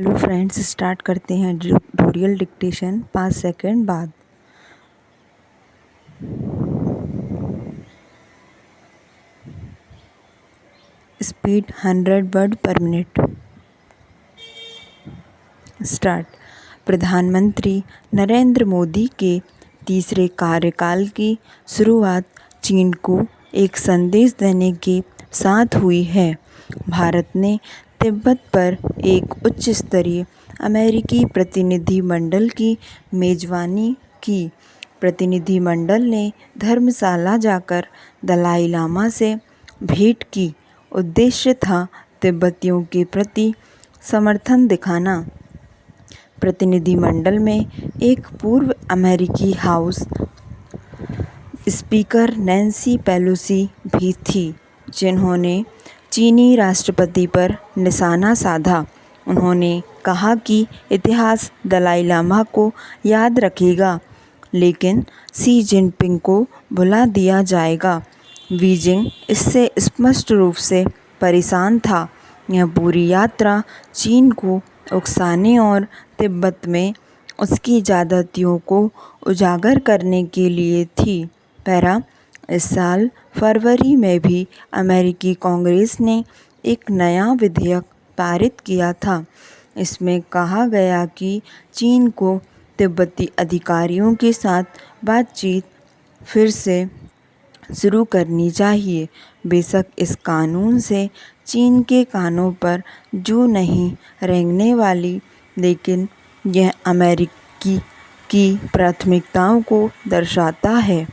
Hello friends, start करते हैं tutorial dictation 5 second बाद। स्पीड 100 वर्ड पर मिनट। स्टार्ट। प्रधानमंत्री नरेंद्र मोदी के तीसरे कार्यकाल की शुरुआत चीन को एक संदेश देने के साथ हुई है। भारत ने तिब्बत पर एक उच्च स्तरीय अमेरिकी प्रतिनिधिमंडल की मेजबानी की। प्रतिनिधिमंडल ने धर्मशाला जाकर दलाई लामा से भेंट की। उद्देश्य था तिब्बतियों के प्रति समर्थन दिखाना। प्रतिनिधिमंडल में एक पूर्व अमेरिकी हाउस स्पीकर नैन्सी पेलोसी भी थी, जिन्होंने चीनी राष्ट्रपति पर निशाना साधा। उन्होंने कहा कि इतिहास दलाई लामा को याद रखेगा, लेकिन शी जिनपिंग को भुला दिया जाएगा। बीजिंग इससे स्पष्ट रूप से परेशान था। यह पूरी यात्रा चीन को उकसाने और तिब्बत में उसकी ज़्यादतियों को उजागर करने के लिए थी। इस साल फरवरी में भी अमेरिकी कांग्रेस ने एक नया विधेयक पारित किया था। इसमें कहा गया कि चीन को तिब्बती अधिकारियों के साथ बातचीत फिर से शुरू करनी चाहिए। बेशक इस कानून से चीन के कानों पर जूं नहीं रेंगने वाली, लेकिन यह अमेरिकी की प्राथमिकताओं को दर्शाता है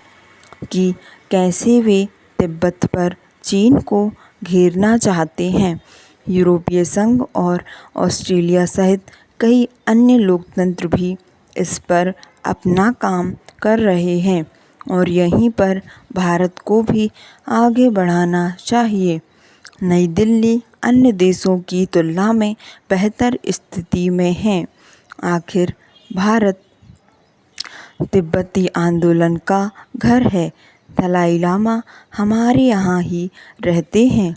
कि कैसे वे तिब्बत पर चीन को घेरना चाहते हैं। यूरोपीय संघ और ऑस्ट्रेलिया सहित कई अन्य लोकतंत्र भी इस पर अपना काम कर रहे हैं और यहीं पर भारत को भी आगे बढ़ाना चाहिए। नई दिल्ली अन्य देशों की तुलना में बेहतर स्थिति में है। आखिर भारत तिब्बती आंदोलन का घर है। दलाई लामा हमारे यहाँ ही रहते हैं।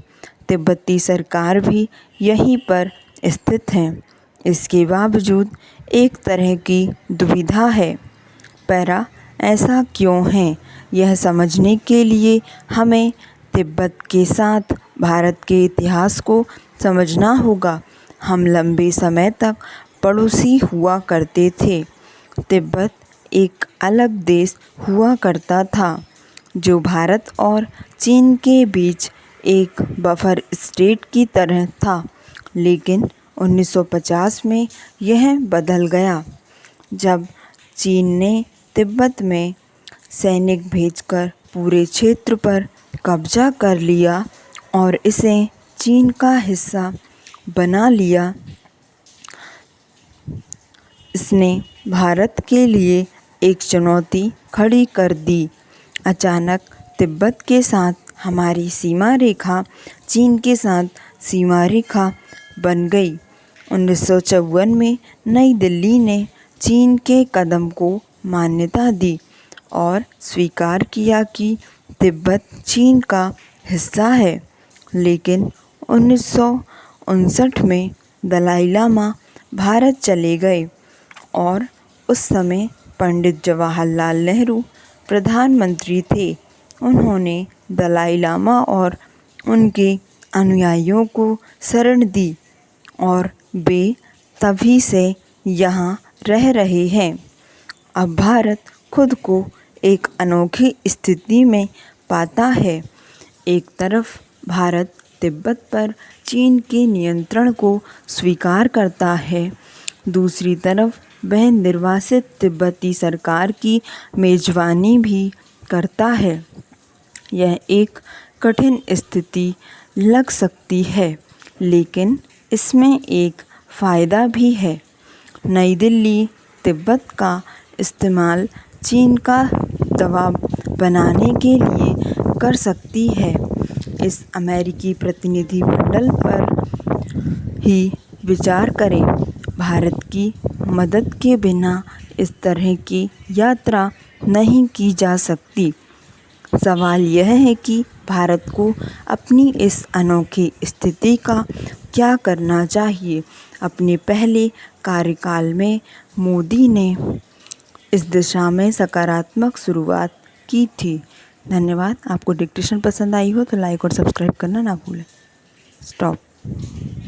तिब्बती सरकार भी यहीं पर स्थित है। इसके बावजूद एक तरह की दुविधा है। ऐसा क्यों है? यह समझने के लिए हमें तिब्बत के साथ भारत के इतिहास को समझना होगा। हम लंबे समय तक पड़ोसी हुआ करते थे। तिब्बत एक अलग देश हुआ करता था, जो भारत और चीन के बीच एक बफर स्टेट की तरह था। लेकिन 1950 में यह बदल गया, जब चीन ने तिब्बत में सैनिक भेजकर पूरे क्षेत्र पर कब्जा कर लिया और इसे चीन का हिस्सा बना लिया। इसने भारत के लिए एक चुनौती खड़ी कर दी। अचानक तिब्बत के साथ हमारी सीमा रेखा चीन के साथ सीमा रेखा बन गई। 1954 में नई दिल्ली ने चीन के कदम को मान्यता दी और स्वीकार किया कि तिब्बत चीन का हिस्सा है। लेकिन 1959 में दलाई लामा भारत चले गए और उस समय पंडित जवाहरलाल नेहरू प्रधानमंत्री थे। उन्होंने दलाई लामा और उनके अनुयायियों को शरण दी और वे तभी से यहाँ रह रहे हैं। अब भारत खुद को एक अनोखी स्थिति में पाता है। एक तरफ भारत तिब्बत पर चीन के नियंत्रण को स्वीकार करता है, दूसरी तरफ वह निर्वासित तिब्बती सरकार की मेजबानी भी करता है। यह एक कठिन स्थिति लग सकती है, लेकिन इसमें एक फ़ायदा भी है। नई दिल्ली तिब्बत का इस्तेमाल चीन का दबाव बनाने के लिए कर सकती है। इस अमेरिकी प्रतिनिधिमंडल पर ही विचार करें। भारत की मदद के बिना इस तरह की यात्रा नहीं की जा सकती। सवाल यह है कि भारत को अपनी इस अनोखी स्थिति का क्या करना चाहिए। अपने पहले कार्यकाल में मोदी ने इस दिशा में सकारात्मक शुरुआत की थी। धन्यवाद। आपको डिक्टेशन पसंद आई हो तो लाइक और सब्सक्राइब करना ना भूलें। स्टॉप।